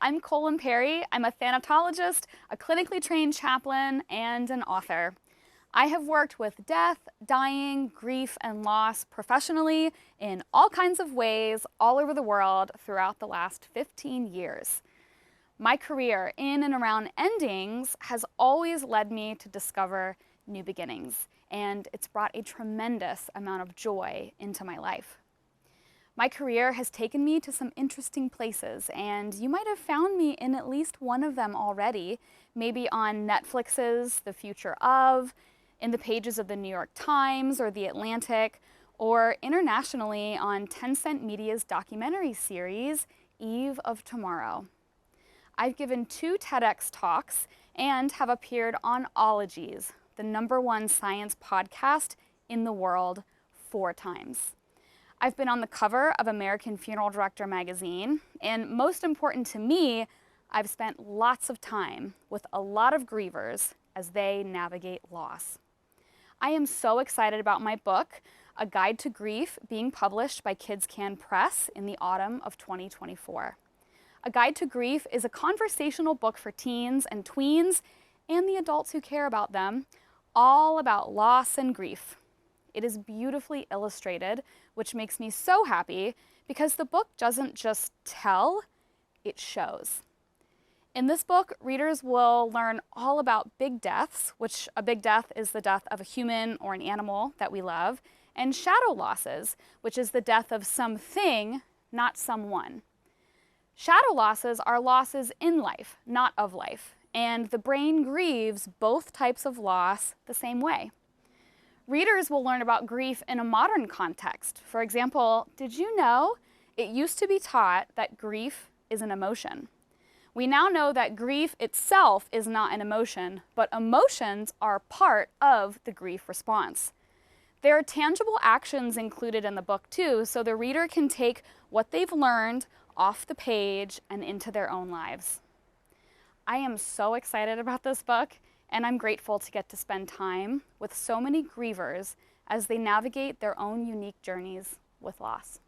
I'm Cole Imperi. I'm a thanatologist, a clinically trained chaplain, and an author. I have worked with death, dying, grief, and loss professionally in all kinds of ways all over the world throughout the last 15 years. My career in and around endings has always led me to discover new beginnings, and it's brought a tremendous amount of joy into my life. My career has taken me to some interesting places, and you might have found me in at least one of them already, maybe on Netflix's The Future Of, in the pages of the New York Times or The Atlantic, or internationally on Tencent Media's documentary series, Eve of Tomorrow. I've given 2 TEDx talks and have appeared on Ologies, the #1 science podcast in the world, 4 times. I've been on the cover of American Funeral Director magazine, and most important to me, I've spent lots of time with a lot of grievers as they navigate loss. I am so excited about my book, A Guide to Grief, being published by Kids Can Press in the autumn of 2024. A Guide to Grief is a conversational book for teens and tweens and the adults who care about them, all about loss and grief. It is beautifully illustrated, which makes me so happy because the book doesn't just tell, it shows. In this book, readers will learn all about big deaths, which a big death is the death of a human or an animal that we love, and shadow losses, which is the death of something, not someone. Shadow losses are losses in life, not of life, and the brain grieves both types of loss the same way. Readers will learn about grief in a modern context. For example, did you know it used to be taught that grief is an emotion? We now know that grief itself is not an emotion, but emotions are part of the grief response. There are tangible actions included in the book too, so the reader can take what they've learned off the page and into their own lives. I am so excited about this book, and I'm grateful to get to spend time with so many grievers as they navigate their own unique journeys with loss.